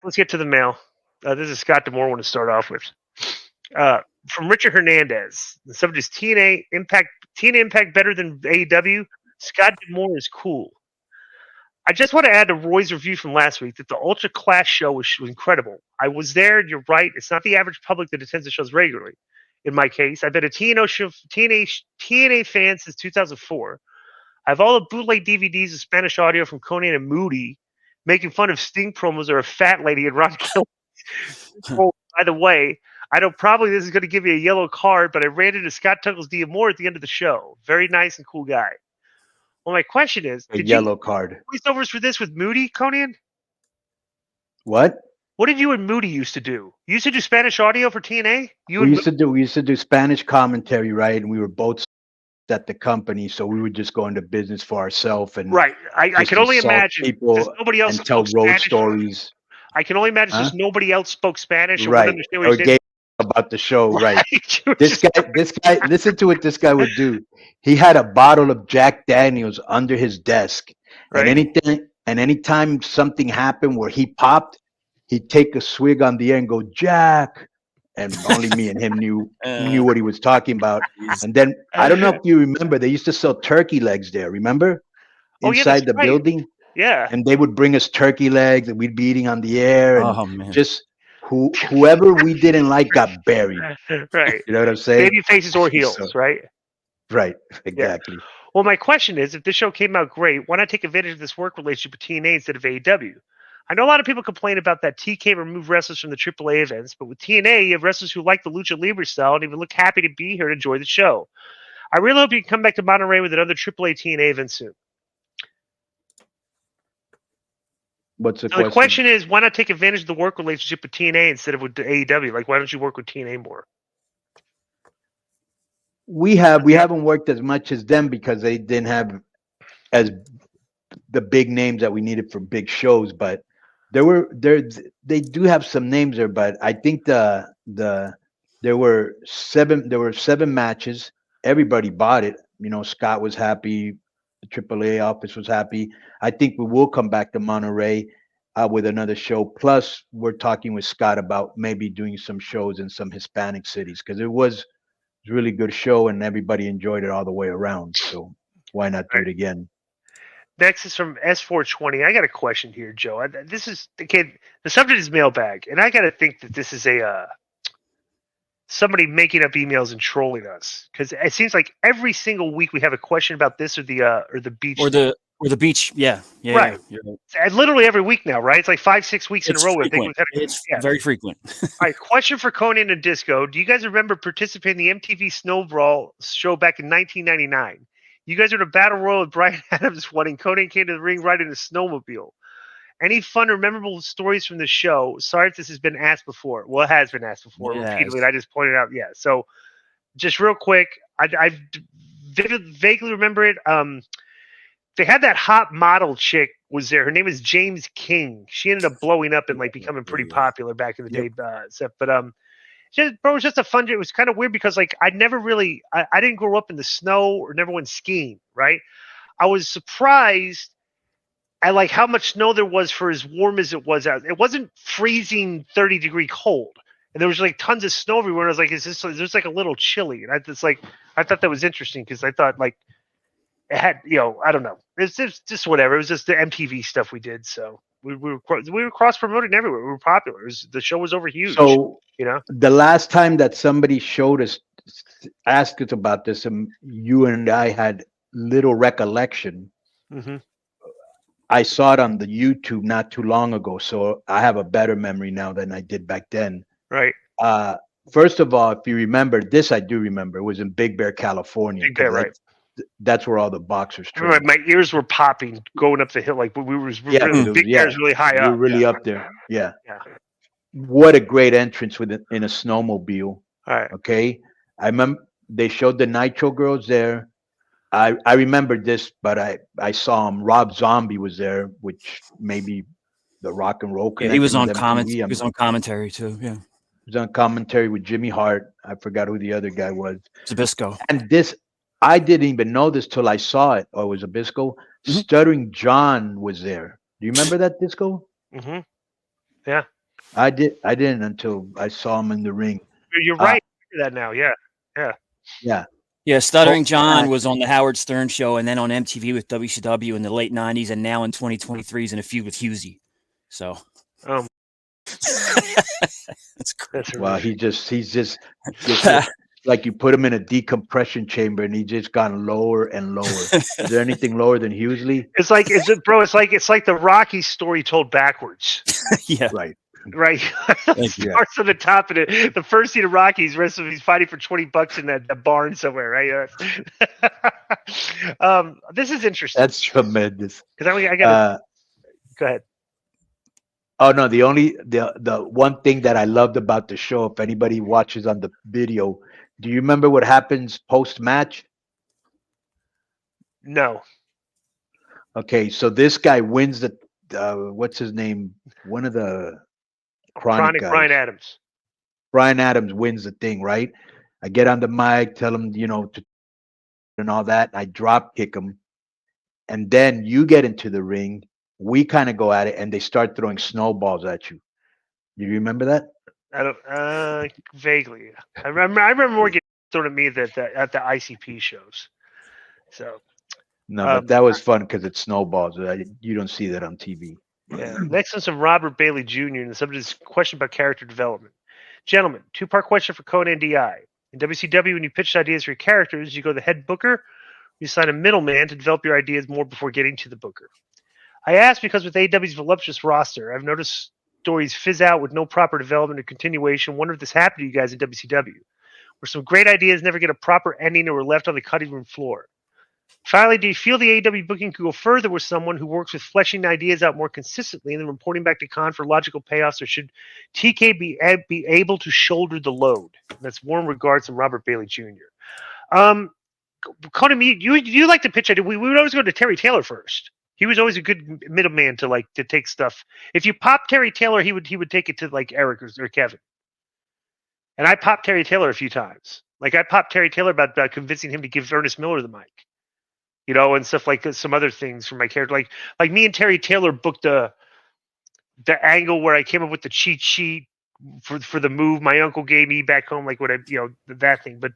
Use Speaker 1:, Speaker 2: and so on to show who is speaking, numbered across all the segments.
Speaker 1: let's get to the mail. This is Scott DeMore. I want to start off with from Richard Hernandez. The subject is TNA Impact. TNA Impact better than AEW. Scott DeMore is cool. I just want to add to Roy's review from last week that the Ultra Class show was incredible. I was there, and you're right. It's not the average public that attends the shows regularly. In my case, I've been a TNA fan since 2004. I have all the bootleg DVDs of Spanish audio from Conan and Moody making fun of Sting promos or a fat lady and Ron Kill. Oh, by the way, I know probably this is going to give me a yellow card, but I ran into Scott Tuckles D'Amore at the end of the show. Very nice and cool guy. Well, my question is,
Speaker 2: a yellow card
Speaker 1: voiceovers for this with Moody, Conan?
Speaker 2: What?
Speaker 1: What did you and Moody used to do? You used to do Spanish audio for TNA?
Speaker 2: We used to do Spanish commentary, right? And we were both at the company, so we would just go into business for ourselves. And
Speaker 1: right, I can only imagine
Speaker 2: people
Speaker 1: nobody else
Speaker 2: and tell road
Speaker 1: Spanish
Speaker 2: stories.
Speaker 1: I can only imagine just nobody else spoke Spanish or
Speaker 2: right,
Speaker 1: understand
Speaker 2: or gave about the show. Right. This guy, listen to what this guy would do. He had a bottle of Jack Daniels under his desk,
Speaker 1: right.
Speaker 2: and anytime something happened where he popped, he'd take a swig on the air and go, Jack. And only me and him knew what he was talking about. And then I don't know if you remember, they used to sell turkey legs there. Remember, inside the building.
Speaker 1: Yeah.
Speaker 2: And they would bring us turkey legs that we'd be eating on the air. And just whoever we didn't like got buried.
Speaker 1: Right.
Speaker 2: You know what I'm saying?
Speaker 1: Baby faces or heels, right?
Speaker 2: Right. Exactly.
Speaker 1: Yeah. Well, my question is, if this show came out great, why not take advantage of this work relationship with TNA instead of AEW? I know a lot of people complain about that TK removed wrestlers from the AAA events, but with TNA, you have wrestlers who like the Lucha Libre style and even look happy to be here and enjoy the show. I really hope you can come back to Monterrey with another AAA TNA event soon.
Speaker 2: What's the question?
Speaker 1: The question is, why not take advantage of the work relationship with TNA instead of with AEW? Like, why don't you work with TNA more?
Speaker 2: We haven't worked as much as them because they didn't have as the big names that we needed for big shows, but they do have some names there. But I think there were seven matches. Everybody bought it. You know, Scott was happy. The AAA office was happy. I think we will come back to Monterey with another show. Plus, we're talking with Scott about maybe doing some shows in some Hispanic cities because it was a really good show and everybody enjoyed it all the way around. So why not do it again?
Speaker 1: Next is from S420. I got a question here, Joe. This is the subject is mailbag, and I got to think that this is somebody making up emails and trolling us because it seems like every single week we have a question about this or the beach
Speaker 3: or the beach. Yeah,
Speaker 1: right. Yeah. And literally every week now, right? It's like 5-6 weeks in a row.
Speaker 3: It's very frequent.
Speaker 1: All right, question for Conan and Disco. Do you guys remember participating in the MTV Snowball show back in 1999? You guys are in a battle royal with Brian Adams winning. Conan came to the ring riding a snowmobile. Any fun or memorable stories from the show? Sorry if this has been asked before. Well, it has been asked before repeatedly. And I just pointed out, yeah. So just real quick, I vaguely remember it. They had that hot model chick was there. Her name is James King. She ended up blowing up and like becoming pretty popular back in the day. But it was just a fun. It was kind of weird because like I didn't grow up in the snow or never went skiing. Right. I was surprised at like how much snow there was for as warm as it was out. It wasn't freezing 30-degree cold. And there was like tons of snow everywhere. And I was like, there's like a little chilly. And I thought that was interesting because I thought like it had, I don't know. It's just whatever. It was just the MTV stuff we did. So we were cross promoted everywhere. We were popular. The show was over huge.
Speaker 2: So the last time that somebody showed us, asked us about this, and you and I had little recollection.
Speaker 1: Mm-hmm.
Speaker 2: I saw it on the YouTube not too long ago, so I have a better memory now than I did back then.
Speaker 1: Right.
Speaker 2: First of all, if you remember this, I do remember. It was in Big Bear, California.
Speaker 1: Big Bear, right.
Speaker 2: That's where all the boxers trained.
Speaker 1: Right, my ears were popping going up the hill. Like Big Bear's really high up.
Speaker 2: We were really up there. Yeah. What a great entrance in a snowmobile.
Speaker 1: All right.
Speaker 2: Okay. I remember they showed the Nitro girls there. I remember this, but I saw him. Rob Zombie was there, which maybe the Rock and Roll.
Speaker 3: Yeah, he was on commentary. He was on commentary too. Yeah,
Speaker 2: he was on commentary with Jimmy Hart. I forgot who the other guy was.
Speaker 3: Zbyszko.
Speaker 2: And this, I didn't even know this till I saw it. Oh, it was Zbyszko. Mm-hmm. Stuttering John was there. Do you remember that, Disco?
Speaker 1: Mm-hmm. Yeah.
Speaker 2: I didn't until I saw him in the ring.
Speaker 1: You're
Speaker 2: Uh,
Speaker 1: right. I remember that now. Yeah.
Speaker 2: yeah.
Speaker 3: Yeah, Stuttering
Speaker 2: Post
Speaker 3: John
Speaker 2: match,
Speaker 3: was on the Howard Stern show and then on MTV with WCW in the late 90s, and now in 2023 is in a feud with Husey. So
Speaker 1: Um,
Speaker 3: that's great.
Speaker 1: that's
Speaker 2: well,
Speaker 1: horrific.
Speaker 2: he's just like you put him in a decompression chamber and he just gone lower and lower. Is there anything lower than Hughley?
Speaker 1: It's like, is it, bro? It's like the Rocky story told backwards.
Speaker 3: Yeah.
Speaker 2: Right.
Speaker 1: Right,
Speaker 3: Thank you.
Speaker 1: starts on the top of it. The first scene of Rocky's rest of he's fighting for $20 in that barn somewhere, right? This is interesting
Speaker 2: That's tremendous.
Speaker 1: because I got to go ahead.
Speaker 2: Oh no, the one thing that I loved about the show, if anybody watches on the video, do you remember what happens post match?
Speaker 1: No,
Speaker 2: Okay, so this guy wins the what's his name? One of the chronic guys.
Speaker 1: Brian Adams.
Speaker 2: Brian Adams wins the thing, right? I get on the mic, tell him, to and all that. I drop kick him, and then you get into the ring. We kind of go at it, and they start throwing snowballs at you. Do you remember that?
Speaker 1: I don't vaguely. I remember more getting thrown at me at the ICP shows. So
Speaker 2: No, but that was fun because it's snowballs. You don't see that on TV.
Speaker 1: yeah. Next one's from Robert Bailey Jr. and the subject is question about character development. Gentlemen, two-part question for Conan DI. In WCW, when you pitch ideas for your characters, you go to the head booker. You sign a middleman to develop your ideas more before getting to the booker. I ask because with AEW's voluptuous roster, I've noticed stories fizz out with no proper development or continuation. Wonder if this happened to you guys in WCW, where some great ideas never get a proper ending or were left on the cutting room floor. Finally, do you feel the AEW booking could go further with someone who works with fleshing ideas out more consistently and then reporting back to Khan for logical payoffs, or should TK be able to shoulder the load? That's warm regards from Robert Bailey Jr. Conan, you like to pitch idea. We would always go to Terry Taylor first. He was always a good middleman to take stuff. If you pop Terry Taylor, he would take it to like Eric or Kevin. And I popped Terry Taylor a few times. Like I popped Terry Taylor about convincing him to give Ernest Miller the mic. And stuff like that, some other things for my character. Like me and Terry Taylor booked the angle where I came up with the cheat sheet for the move my uncle gave me back home, like what that thing. But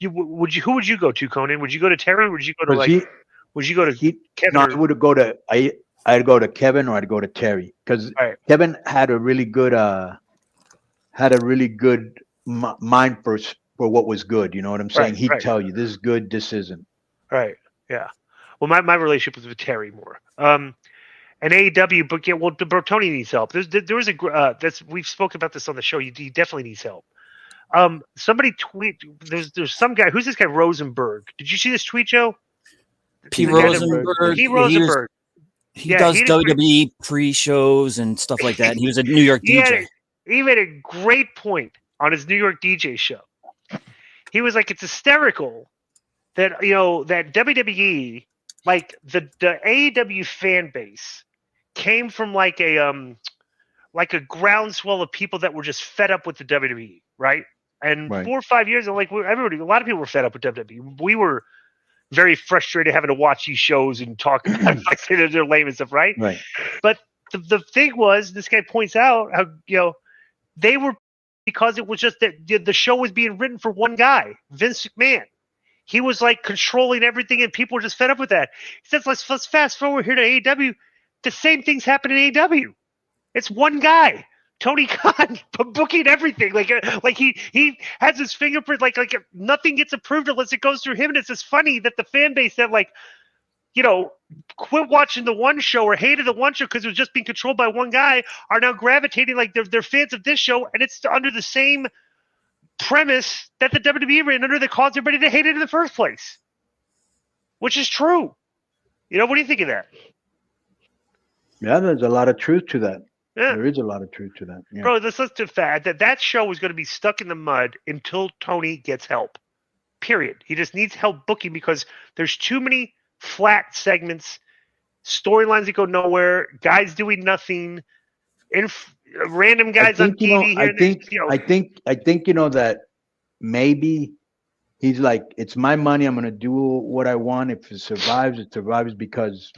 Speaker 1: who would you go to, Conan? Would you go to Terry? Would you go to would you go to Kevin?
Speaker 2: No, I'd go to Kevin or I'd go to Terry because Kevin had a really good mind for what was good. You know what I'm saying? He'd tell you this is good, this isn't.
Speaker 1: Right. Yeah. Well, my relationship was with Terry more. And AEW, but yeah, well, Tony needs help. There was we've spoken about this on the show. He definitely needs help. Somebody tweet. There's some guy. Who's this guy? Rosenberg. Did you see this tweet, Joe?
Speaker 3: P. Rosenberg.
Speaker 1: P. Rosenberg.
Speaker 3: He does WWE pre-shows and stuff like that. And he was a New York DJ.
Speaker 1: He made a great point on his New York DJ show. He was like, it's hysterical that that WWE, like the AEW fan base, came from like a groundswell of people that were just fed up with the WWE, right? And 4 or 5 years ago, like a lot of people were fed up with WWE. We were very frustrated having to watch these shows and talk about like they're lame and stuff, right?
Speaker 2: Right.
Speaker 1: But the thing was, this guy points out how they were, because it was just that the show was being written for one guy, Vince McMahon. He was like controlling everything, and people were just fed up with that. He says, "Let's fast forward here to AEW. The same things happen in AEW. It's one guy, Tony Khan, booking everything. Like he has his fingerprint. Like nothing gets approved unless it goes through him. And it's just funny that the fan base that quit watching the one show or hated the one show because it was just being controlled by one guy are now gravitating like they're fans of this show, and it's under the same premise that the WWE ran under that caused everybody to hate it in the first place, which is true. What do you think of that?
Speaker 2: Yeah, there's a lot of truth to that.
Speaker 1: Yeah.
Speaker 2: There is a lot of truth to that. Yeah.
Speaker 1: Bro, let's the fact that show is going to be stuck in the mud until Tony gets help. Period. He just needs help booking because there's too many flat segments, storylines that go nowhere, guys doing nothing, random guys on TV.
Speaker 2: I think that maybe he's like, it's my money. I'm going to do what I want. If it survives because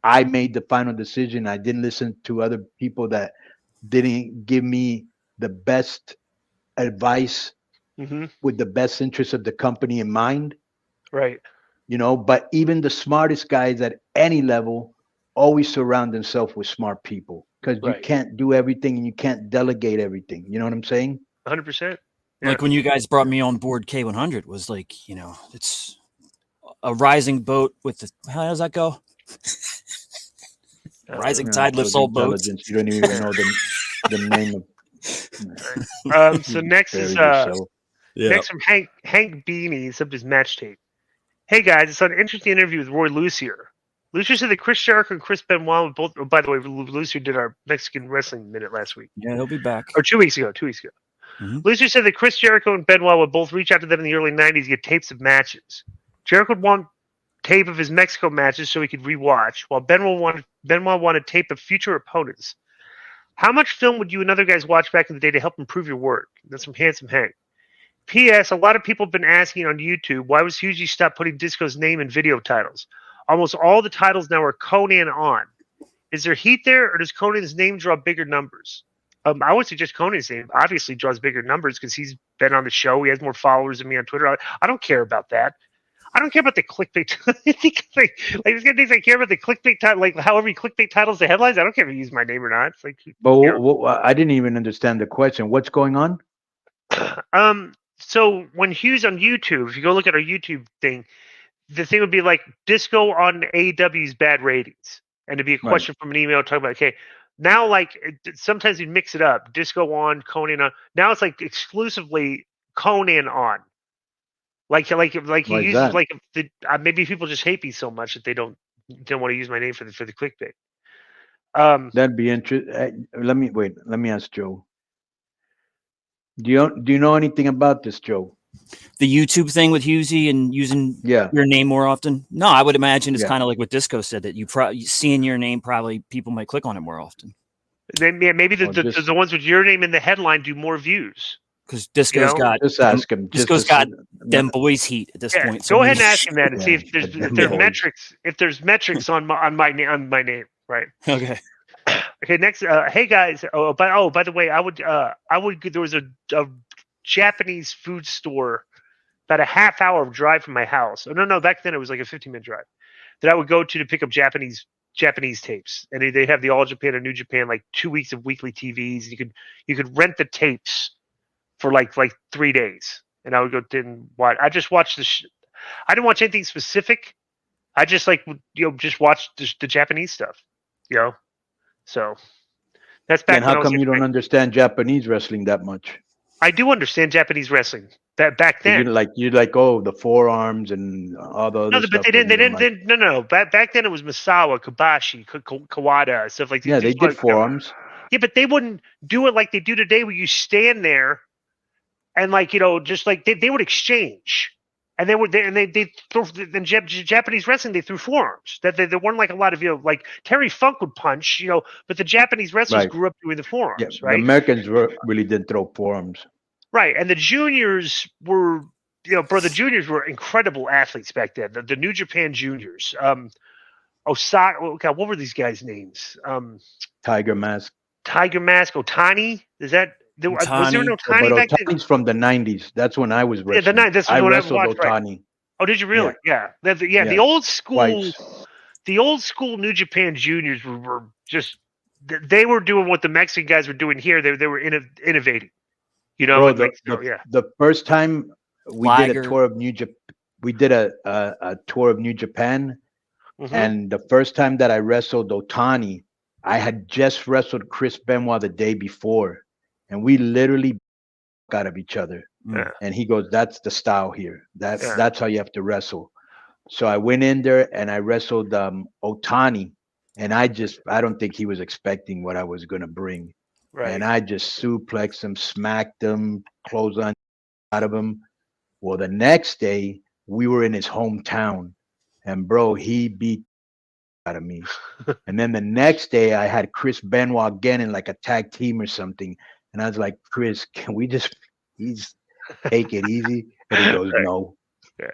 Speaker 2: I made the final decision. I didn't listen to other people that didn't give me the best advice
Speaker 1: Mm-hmm.
Speaker 2: with the best interest of the company in mind,
Speaker 1: Right.
Speaker 2: but even the smartest guys at any level always surround themselves with smart people because you
Speaker 1: Right.
Speaker 2: can't do everything and you can't delegate everything. You know what I'm saying?
Speaker 1: 100%. Yeah.
Speaker 3: Like when you guys brought me on board K100 was like, it's a rising boat with the, how does that go? Rising tide
Speaker 2: So
Speaker 3: lifts
Speaker 2: the
Speaker 3: all boats.
Speaker 2: intelligence, you don't even know the name of.
Speaker 1: So
Speaker 2: You
Speaker 1: next is
Speaker 2: buried yourself.
Speaker 1: next from Hank Beanie, sub his match tape. Hey guys, I saw an interesting interview with Roy Lucier. Lucier said that Chris Jericho and Chris Benoit were both. Oh, by the way, Lucier did our Mexican wrestling minute last week,
Speaker 3: Yeah, he'll be back.
Speaker 1: or 2 weeks ago. 2 weeks ago.
Speaker 3: Mhm.
Speaker 1: Lucier said that Chris Jericho and Benoit would both reach out to them in the early '90s to get tapes of matches. Jericho would want tape of his Mexico matches so he could rewatch, while Benoit wanted tape of future opponents. How much film would you and other guys watch back in the day to help improve your work? That's from Handsome Hank. P.S. A lot of people have been asking on YouTube, why was Hughes stop putting Disco's name in video titles? Almost all the titles now are Conan on. Is there heat there, or does Conan's name draw bigger numbers? I would suggest Conan's name obviously draws bigger numbers because he's been on the show. He has more followers than me on Twitter. I don't care about that. I don't care about the clickbait. There's things I care about the clickbait title, like however you clickbait titles the headlines. I don't care if you use my name or not. It's like,
Speaker 2: But I didn't even understand the question. What's going on?
Speaker 1: So when Hughes on YouTube, if you go look at our YouTube thing, the thing would be like Disco on AEW's bad ratings, and it'd be a question from an email talking about, okay, now like sometimes you mix it up, Disco on, Conan on. Now it's like exclusively Conan on. Like he
Speaker 2: Why is
Speaker 1: uses
Speaker 2: that?
Speaker 1: like maybe people just hate me so much that they don't want to use my name for the clickbait.
Speaker 2: That'd be interesting. Let me ask Joe. Do you know anything about this, Joe?
Speaker 3: The YouTube thing with Hughesy and using
Speaker 2: Yeah.
Speaker 3: your name more often? No, I would imagine it's
Speaker 2: Yeah.
Speaker 3: kind of like what Disco said, that you seeing your name, probably people might click on it more often.
Speaker 1: Then maybe
Speaker 2: Well,
Speaker 1: the ones with your name in the headline do more views.
Speaker 3: Because Disco's got
Speaker 2: Just ask him.
Speaker 3: Disco's got them boys heat at this
Speaker 1: Yeah,
Speaker 3: point.
Speaker 1: go ahead and ask him that and see
Speaker 2: Yeah,
Speaker 1: if there's
Speaker 2: boys.
Speaker 1: metrics. If there's metrics on my name, right?
Speaker 3: Okay.
Speaker 1: Okay. Next, hey guys. By the way, I would. There was a Japanese food store about a half-hour drive from my house. Oh no, back then it was like a 15-minute drive that I would go to pick up Japanese tapes, and they have the All Japan and New Japan, like 2 weeks of weekly TVs. You could rent the tapes for like 3 days, and I would go and watch. I just watched I didn't watch anything specific. I just just watched the Japanese stuff, So that's back.
Speaker 2: And how come you don't understand Japanese wrestling that much?
Speaker 1: I do understand Japanese wrestling. Back then,
Speaker 2: you're like the forearms and all the other
Speaker 1: no,
Speaker 2: stuff.
Speaker 1: but they didn't. No. Back then it was Misawa, Kobashi, Kawada, stuff like that.
Speaker 2: Yeah, they did forearms.
Speaker 1: Yeah, but they wouldn't do it like they do today, where you stand there and just like they would exchange, and they throw in Japanese wrestling. They threw forearms. That there weren't like a lot of like Terry Funk would punch, but the Japanese wrestlers grew up doing the forearms.
Speaker 2: Yeah,
Speaker 1: right?
Speaker 2: The Americans really didn't throw forearms.
Speaker 1: Right, and the juniors were, the juniors were incredible athletes back then. The New Japan juniors, Osaka. Oh God, what were these guys' names?
Speaker 2: Tiger Mask,
Speaker 1: Otani. Is that was there an Otani back then?
Speaker 2: Otani's from the '90s. That's when I was wrestling.
Speaker 1: Yeah, that's
Speaker 2: I
Speaker 1: when
Speaker 2: wrestled
Speaker 1: I watched,
Speaker 2: Otani.
Speaker 1: Right. Oh, did you really? Yeah. The old school.
Speaker 2: Twice.
Speaker 1: The old school New Japan juniors were just. They were doing what the Mexican guys were doing here. They were innovating.
Speaker 2: Bro, the first time we did a tour of New Japan, we did a tour of New Japan, and the first time that I wrestled Otani, I had just wrestled Chris Benoit the day before, and we literally out of each other.
Speaker 1: Yeah.
Speaker 2: And he goes, "That's the style here. That's how you have to wrestle." So I went in there and I wrestled Otani, and I don't think he was expecting what I was gonna bring. Right. And I just suplexed him, smacked him, closed on out of him. Well, the next day we were in his hometown, and bro, he beat out of me. And then the next day I had Chris Benoit again in like a tag team or something, and I was like, "Chris, can we just take it easy?" And he goes, "No."
Speaker 1: Yeah.